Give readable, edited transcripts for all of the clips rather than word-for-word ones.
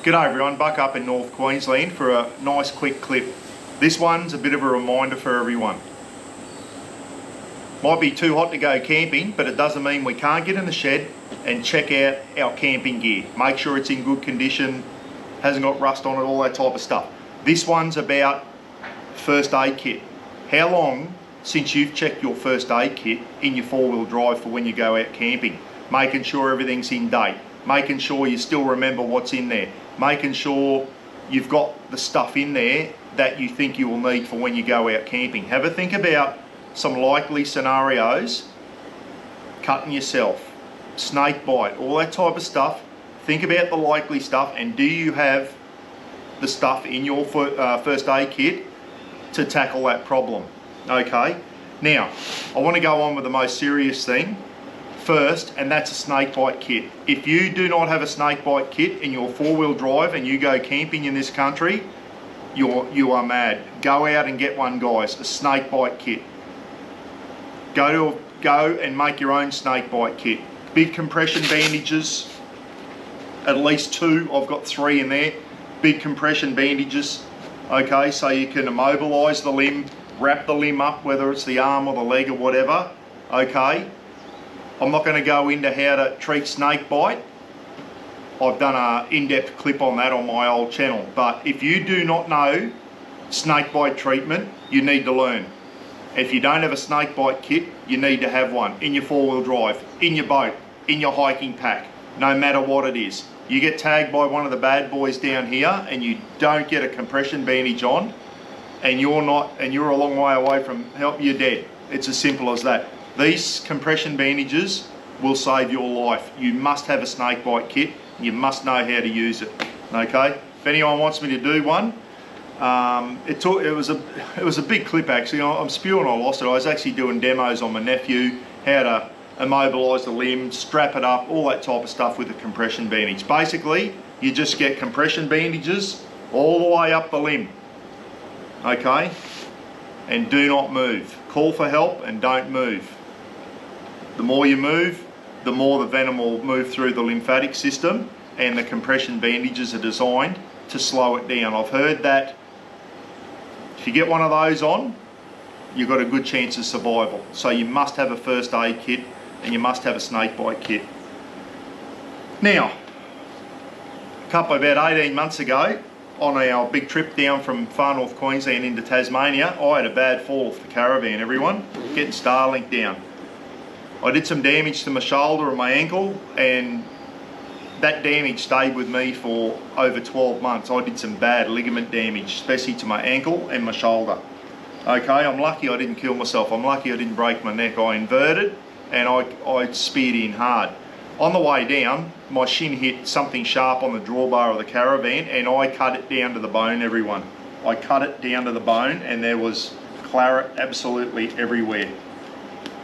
G'day everyone, Buck up in North Queensland for a nice quick clip. This one's a bit of a reminder for everyone. Might be too hot to go camping, but it doesn't mean we can't get in the shed and check out our camping gear. Make sure it's in good condition, hasn't got rust on it, all that type of stuff. This one's about first aid kit. How long since you've checked your first aid kit in your four-wheel drive for when you go out camping? Making sure everything's in date, making sure you still remember what's in there, making sure you've got the stuff in there that you think you will need for when you go out camping. Have a think about some likely scenarios, cutting yourself, snake bite, all that type of stuff. Think about the likely stuff, and do you have the stuff in your first aid kit to tackle that problem? Okay, now I want to go on with the most serious thing first, and that's a snake bite kit. If you do not have a snake bite kit in your four-wheel drive and you go camping in this country, you are mad. Go out and get one, guys, a snake bite kit. Go and make your own snake bite kit. Big compression bandages, at least 2, I've got 3 in there. Big compression bandages, okay, so you can immobilise the limb, wrap the limb up, whether it's the arm or the leg or whatever, okay. I'm not going to go into how to treat snake bite. I've done an in-depth clip on that on my old channel. But if you do not know snake bite treatment, you need to learn. If you don't have a snake bite kit, you need to have one in your four-wheel drive, in your boat, in your hiking pack, no matter what it is. You get tagged by one of the bad boys down here and you don't get a compression bandage on, and you're a long way away from help, you're dead. It's as simple as that. These compression bandages will save your life. You must have a snake bite kit. You must know how to use it. Okay. If anyone wants me to do one, it was a big clip actually. I'm spewing I lost it. I was actually doing demos on my nephew, how to immobilise the limb, strap it up, all that type of stuff with a compression bandage. Basically, you just get compression bandages all the way up the limb. Okay. And do not move. Call for help and don't move. The more you move, the more the venom will move through the lymphatic system, and the compression bandages are designed to slow it down. I've heard that if you get one of those on, you've got a good chance of survival. So you must have a first aid kit and you must have a snake bite kit. Now, about 18 months ago, on our big trip down from far north Queensland into Tasmania, I had a bad fall off the caravan, everyone, getting Starlink down. I did some damage to my shoulder and my ankle, and that damage stayed with me for over 12 months. I did some bad ligament damage, especially to my ankle and my shoulder. Okay, I'm lucky I didn't kill myself. I'm lucky I didn't break my neck. I inverted and I speared in hard. On the way down, my shin hit something sharp on the drawbar of the caravan and I cut it down to the bone, everyone. I cut it down to the bone and there was claret absolutely everywhere.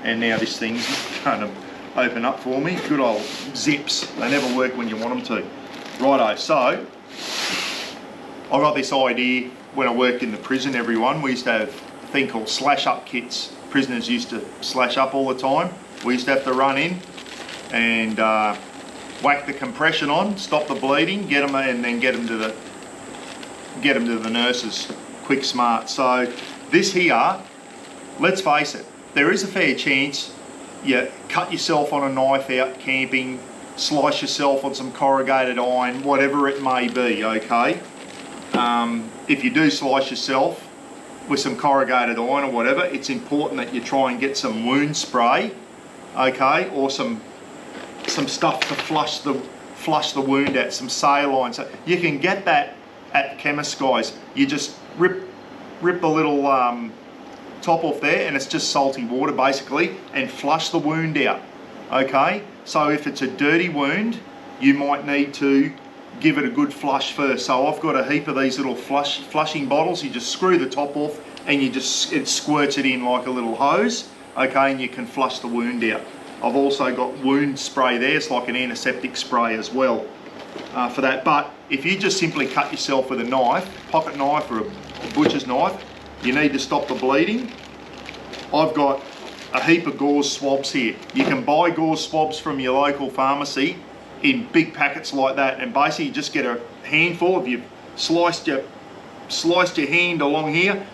And now this thing's going to open up for me. Good old zips. They never work when you want them to. Righto, so I got this idea when I worked in the prison, everyone. We used to have a thing called slash up kits. Prisoners used to slash up all the time. We used to have to run in and whack the compression on, stop the bleeding, get them, and then get them to the nurses, quick, smart. So this here, let's face it, there is a fair chance you cut yourself on a knife out camping, slice yourself on some corrugated iron, whatever it may be, okay? If you do slice yourself with some corrugated iron or whatever, it's important that you try and get some wound spray, okay, or some stuff to flush the wound out, some saline. So you can get that at chemist, guys. You just rip the little top off there and it's just salty water basically, and flush the wound out, okay? So if it's a dirty wound, you might need to give it a good flush first. So I've got a heap of these little flushing bottles. You just screw the top off and it squirts it in like a little hose, okay, and you can flush the wound out. I've also got wound spray there. It's like an antiseptic spray as well for that. But if you just simply cut yourself with a knife, pocket knife or a butcher's knife, you need to stop the bleeding. I've got a heap of gauze swabs here. You can buy gauze swabs from your local pharmacy in big packets like that, and basically just get a handful. If you've sliced your hand along here,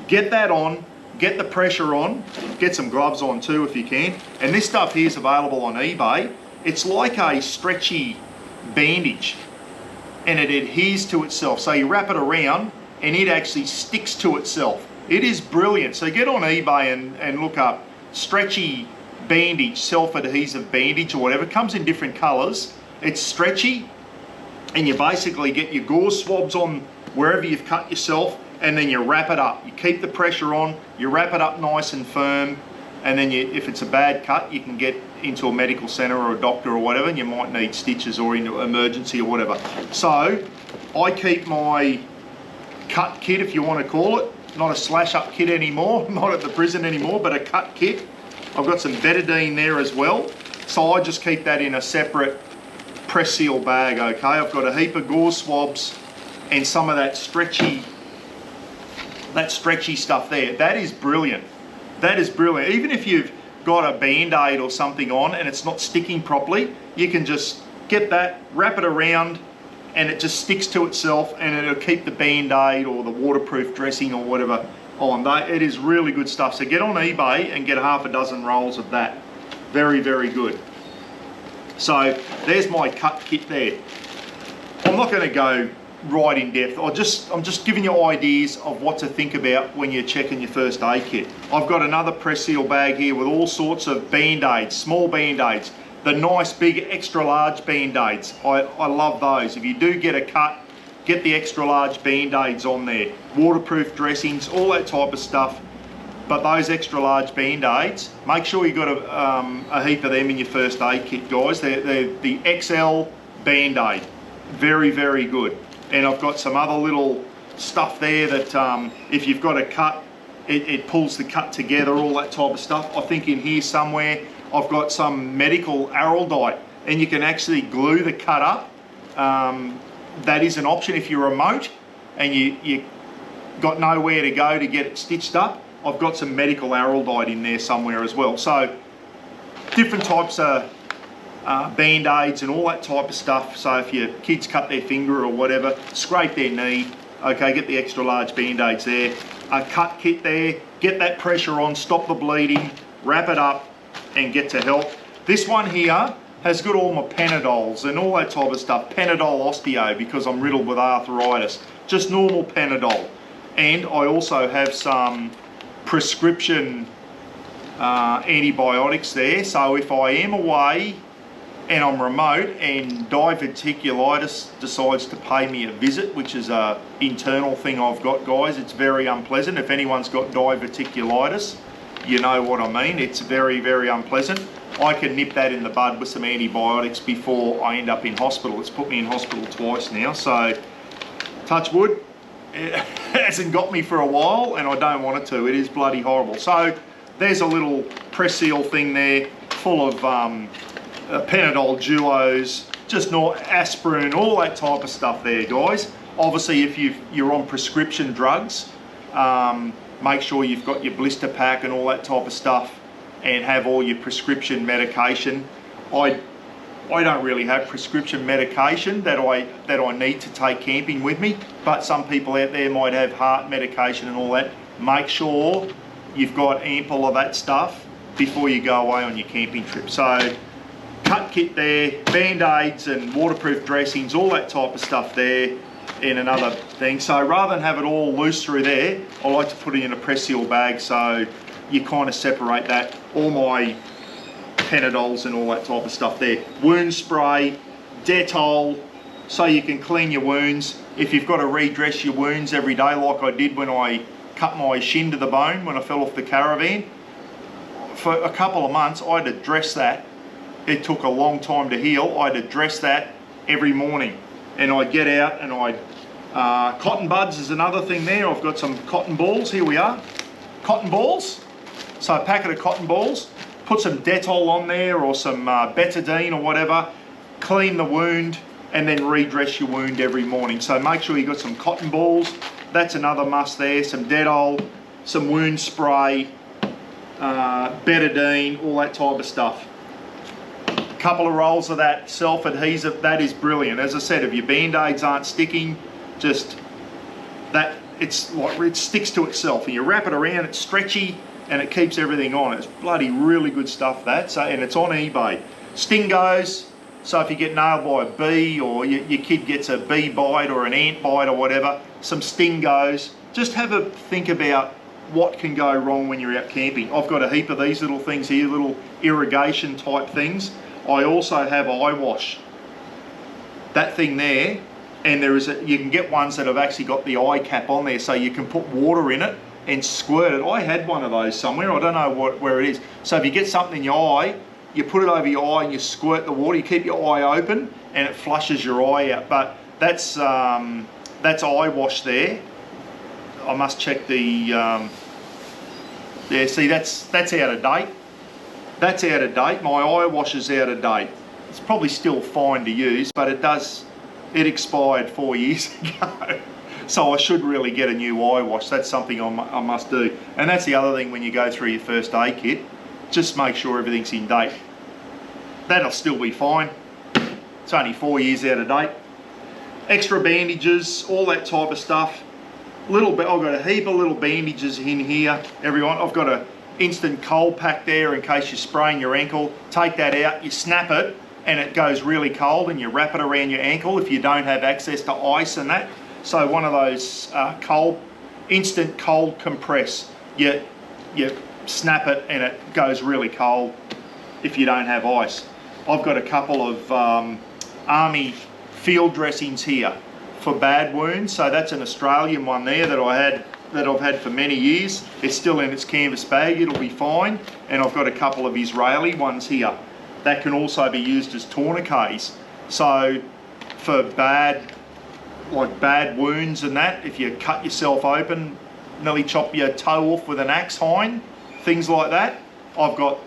get that on, get the pressure on, get some gloves on too if you can. And this stuff here is available on eBay. It's like a stretchy bandage, and it adheres to itself. So you wrap it around and it actually sticks to itself. It is brilliant. So get on eBay and look up stretchy bandage, self-adhesive bandage or whatever. It comes in different colors. It's stretchy, and you basically get your gauze swabs on wherever you've cut yourself, and then you wrap it up. You keep the pressure on, you wrap it up nice and firm, and then if it's a bad cut, you can get into a medical center or a doctor or whatever, and you might need stitches or into emergency or whatever. So I keep my cut kit, if you want to call it, not a slash up kit anymore, not at the prison anymore, but a cut kit. I've got some betadine there as well. So I just keep that in a separate press seal bag, okay? I've got a heap of gauze swabs and some of that stretchy stuff there. That is brilliant. That is brilliant. Even if you've got a Band-Aid or something on and it's not sticking properly, you can just get that, wrap it around, and it just sticks to itself, and it'll keep the Band-Aid or the waterproof dressing or whatever on. It is really good stuff. So get on eBay and get half a dozen rolls of that. Very, very good. So there's my cut kit there. I'm not going to go right in depth. I'm just giving you ideas of what to think about when you're checking your first aid kit. I've got another press seal bag here with all sorts of Band-Aids, small Band-Aids, the nice big extra large Band-Aids. I love those. If you do get a cut, get the extra large Band-Aids on there. Waterproof dressings, all that type of stuff. But those extra large Band-Aids, make sure you got a heap of them in your first aid kit, guys. They're the XL Band-Aid. Very, very good. And I've got some other little stuff there that if you've got a cut, it pulls the cut together, all that type of stuff. I think in here somewhere I've got some medical Araldite, and you can actually glue the cut up. That is an option if you're remote and you got nowhere to go to get it stitched up. I've got some medical Araldite in there somewhere as well. So different types of Band-Aids and all that type of stuff. So if your kids cut their finger or whatever, scrape their knee, okay, get the extra large Band-Aids there. A cut kit there, get that pressure on, stop the bleeding, wrap it up and get to help. This one here has got all my Panadols and all that type of stuff. Panadol Osteo, because I'm riddled with arthritis. Just normal Panadol. And I also have some prescription antibiotics there. So if I am away and I'm remote and diverticulitis decides to pay me a visit, which is an internal thing I've got, guys, it's very unpleasant. If anyone's got diverticulitis, you know what I mean. It's very, very unpleasant. I can nip that in the bud with some antibiotics before I end up in hospital. It's put me in hospital twice now, so touch wood, it hasn't got me for a while and I don't want it to. It is bloody horrible. So there's a little press seal thing there full of Panadol Duos, just aspirin, all that type of stuff there, guys. Obviously, if you're on prescription drugs, make sure you've got your blister pack and all that type of stuff, and have all your prescription medication. I don't really have prescription medication that I need to take camping with me, but some people out there might have heart medication and all that. Make sure you've got ample of that stuff before you go away on your camping trip. So cut kit there, Band-Aids and waterproof dressings, all that type of stuff there in another thing. So rather than have it all loose through there, I like to put it in a press seal bag so you kind of separate that. All my Panadols and all that type of stuff there. Wound spray, Dettol, so you can clean your wounds. If you've got to redress your wounds every day like I did when I cut my shin to the bone when I fell off the caravan, for a couple of months I had to dress that. It took a long time to heal. I had to dress that every morning, and I'd get out and cotton buds is another thing there. I've got some cotton balls, here we are, cotton balls. So a packet of cotton balls, put some Dettol on there or some betadine or whatever, clean the wound and then redress your wound every morning. So make sure you got some cotton balls, that's another must there, some Dettol, some wound spray, betadine, all that type of stuff. Couple of rolls of that self-adhesive, that is brilliant. As I said, if your band-aids aren't sticking, just that, it's like it sticks to itself, and you wrap it around, it's stretchy and it keeps everything on. It's bloody really good stuff, that. So, and it's on eBay. Stingos, so if you get nailed by a bee, or your kid gets a bee bite or an ant bite or whatever, some Stingos. Just have a think about what can go wrong when you're out camping. I've got a heap of these little things here, little irrigation type things. I also have eye wash. That thing there, and there is you can get ones that have actually got the eye cap on there, so you can put water in it and squirt it. I had one of those somewhere, I don't know where it is. So if you get something in your eye, you put it over your eye and you squirt the water, you keep your eye open and it flushes your eye out. But that's eye wash there. I must check the, yeah, see that's out of date. That's out of date. My eye wash is out of date. It's probably still fine to use, but it expired 4 years ago. So I should really get a new eye wash. That's something I must do. And that's the other thing when you go through your first aid kit, just make sure everything's in date. That'll still be fine. It's only 4 years out of date. Extra bandages, all that type of stuff. Little bit, I've got a heap of little bandages in here, everyone. I've got a instant cold pack there in case you're spraying your ankle. Take that out, you snap it, and it goes really cold, and you wrap it around your ankle if you don't have access to ice and that. So one of those instant cold compress. You snap it and it goes really cold if you don't have ice. I've got a couple of army field dressings here for bad wounds. So that's an Australian one there that I've had for many years. It's still in its canvas bag, it'll be fine. And I've got a couple of Israeli ones here that can also be used as tourniquets. So for bad wounds and that, if you cut yourself open, nearly chop your toe off with an axe hind, things like that, I've got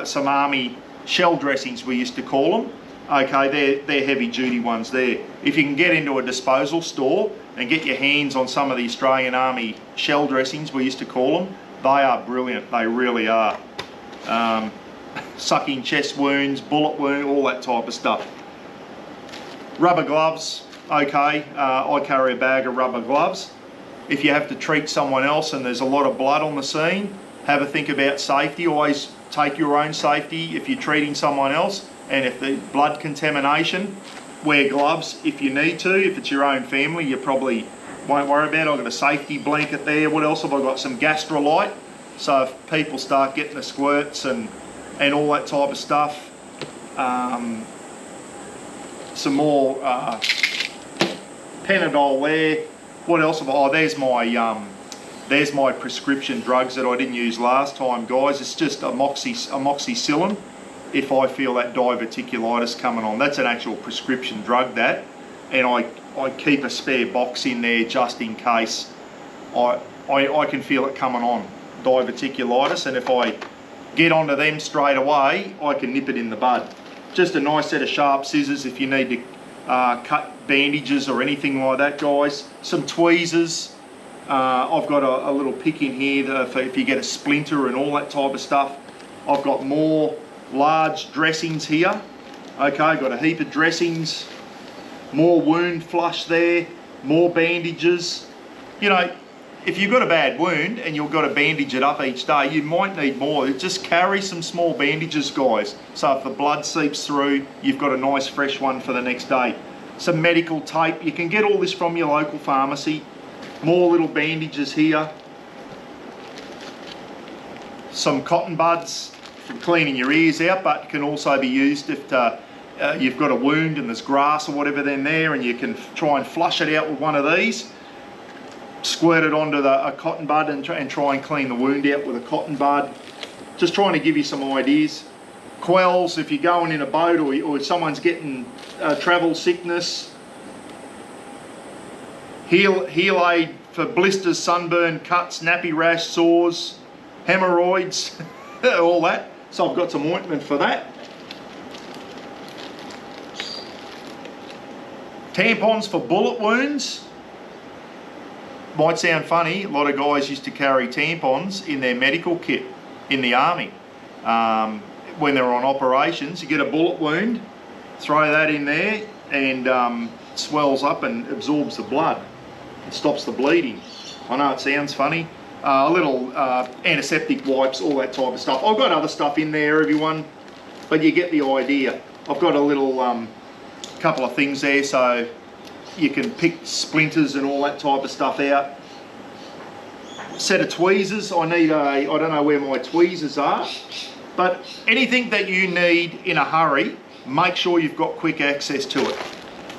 some army shell dressings, we used to call them. Okay, they're heavy duty ones there. If you can get into a disposal store and get your hands on some of the Australian Army shell dressings, we used to call them, they are brilliant, they really are. Sucking chest wounds, bullet wound, all that type of stuff. Rubber gloves, okay, I carry a bag of rubber gloves. If you have to treat someone else and there's a lot of blood on the scene, have a think about safety. Always take your own safety if you're treating someone else. And if the blood contamination, wear gloves if you need to. If it's your own family, you probably won't worry about it. I've got a safety blanket there. What else have I got? Some Gastrolite. So if people start getting the squirts and all that type of stuff, some more Panadol there. What else have I? Oh, there's my prescription drugs that I didn't use last time, guys. It's just amoxicillin. If I feel that diverticulitis coming on, that's an actual prescription drug, that, and I keep a spare box in there just in case I can feel it coming on, diverticulitis, and if I get onto them straight away, I can nip it in the bud. Just a nice set of sharp scissors if you need to cut bandages or anything like that, guys. Some tweezers. I've got a little pick in here for if you get a splinter and all that type of stuff. I've got more large dressings here. Okay, got a heap of dressings, more wound flush there, more bandages. You know, if you've got a bad wound and you've got to bandage it up each day, you might need more. Just carry some small bandages, guys. So if the blood seeps through, you've got a nice fresh one for the next day. Some medical tape. You can get all this from your local pharmacy. More little bandages here. Some cotton buds for cleaning your ears out, but can also be used if you've got a wound and there's grass or whatever in there, and you can try and flush it out with one of these. Squirt it onto a cotton bud and try and clean the wound out with a cotton bud. Just trying to give you some ideas. Quells if you're going in a boat or someone's getting travel sickness. Heel aid for blisters, sunburn, cuts, nappy rash, sores, hemorrhoids, all that. So I've got some ointment for that. Tampons for bullet wounds. Might sound funny, a lot of guys used to carry tampons in their medical kit in the army. when they're on operations, you get a bullet wound, throw that in there, and swells up and absorbs the blood. It stops the bleeding. I know it sounds funny. A little antiseptic wipes, all that type of stuff. I've got other stuff in there, everyone, but you get the idea. I've got a little couple of things there so you can pick splinters and all that type of stuff out. Set of tweezers. I don't know where my tweezers are, but anything that you need in a hurry, make sure you've got quick access to it.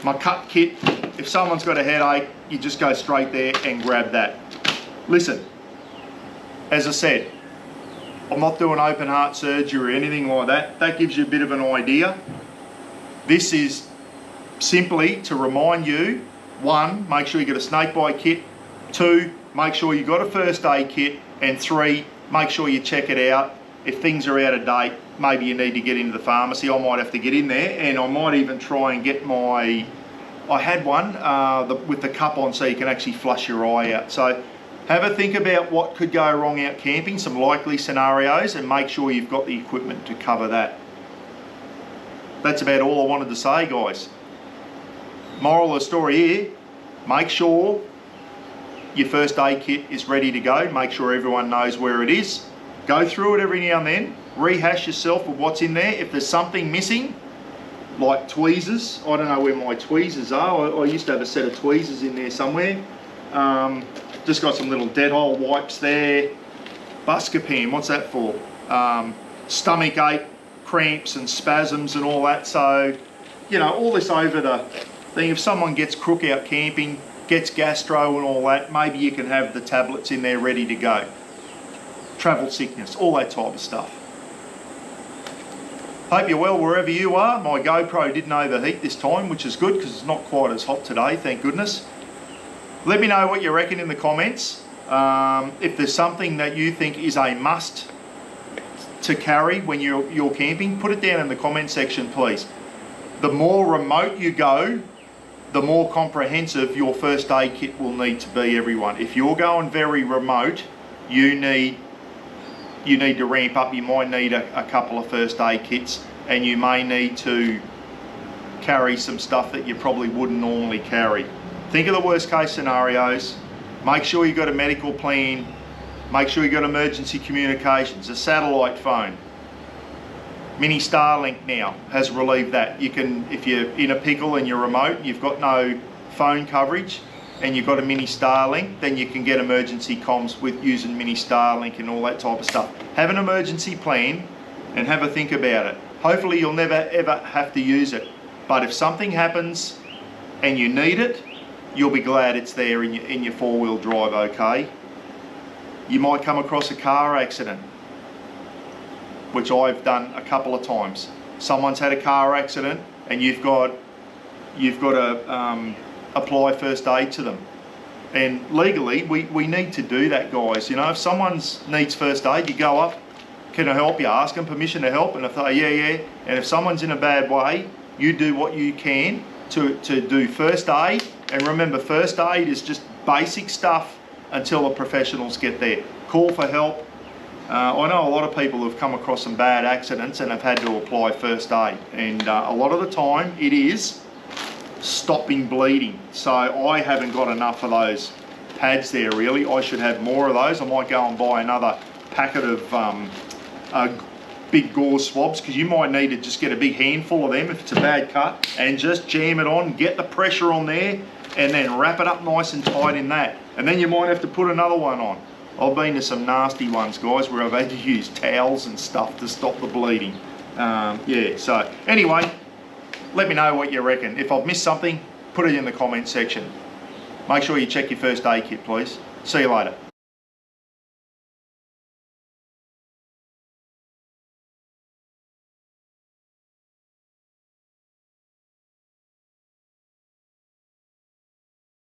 My cut kit, if someone's got a headache, you just go straight there and grab that. Listen, as I said, I'm not doing open heart surgery or anything like that. That gives you a bit of an idea. This is simply to remind you, 1, make sure you get a snakebite kit. 2, make sure you got a first aid kit. And 3, make sure you check it out. If things are out of date, maybe you need to get into the pharmacy. I might have to get in there, and I might even try and get my, I had one with the cup on so you can actually flush your eye out. So have a think about what could go wrong out camping, some likely scenarios, and make sure you've got the equipment to cover that. That's about all I wanted to say, guys. Moral of the story here, make sure your first aid kit is ready to go. Make sure everyone knows where it is. Go through it every now and then. Rehash yourself with what's in there. If there's something missing, like tweezers, I don't know where my tweezers are. I used to have a set of tweezers in there somewhere. Just got some little Dettol wipes there. Buscopan, what's that for? Stomach ache, cramps and spasms and all that. So, you know, all this over the thing. If someone gets crook out camping, gets gastro and all that, maybe you can have the tablets in there ready to go. Travel sickness, all that type of stuff. Hope you're well wherever you are. My GoPro didn't overheat this time, which is good because it's not quite as hot today, thank goodness. Let me know what you reckon in the comments. If there's something that you think is a must to carry when you're camping, put it down in the comment section, please. The more remote you go, the more comprehensive your first aid kit will need to be, everyone. If you're going very remote, you need to ramp up. You might need a couple of first aid kits, and you may need to carry some stuff that you probably wouldn't normally carry. Think of the worst case scenarios. Make sure you've got a medical plan. Make sure you've got emergency communications, a satellite phone. Mini Starlink now has relieved that. You can, if you're in a pickle and you're remote, you've got no phone coverage, and you've got a Mini Starlink, then you can get emergency comms with using Mini Starlink and all that type of stuff. Have an emergency plan and have a think about it. Hopefully you'll never ever have to use it, but if something happens and you need it, you'll be glad it's there in your four-wheel drive, okay? You might come across a car accident, which I've done a couple of times. Someone's had a car accident and you've got to apply first aid to them. And legally, we need to do that, guys. You know, if someone needs first aid, you go up, can I help you? Ask them permission to help, and if they yeah. And if someone's in a bad way, you do what you can to do first aid. And remember, first aid is just basic stuff until the professionals get there. Call for help. I know a lot of people have come across some bad accidents and have had to apply first aid. And a lot of the time, it is stopping bleeding. So I haven't got enough of those pads there, really. I should have more of those. I might go and buy another packet of big gauze swabs, because you might need to just get a big handful of them if it's a bad cut, and just jam it on, get the pressure on there, and then wrap it up nice and tight in that. And then you might have to put another one on. I've been to some nasty ones, guys, where I've had to use towels and stuff to stop the bleeding. Yeah, so anyway, let me know what you reckon. If I've missed something, put it in the comment section. Make sure you check your first aid kit, please. See you later.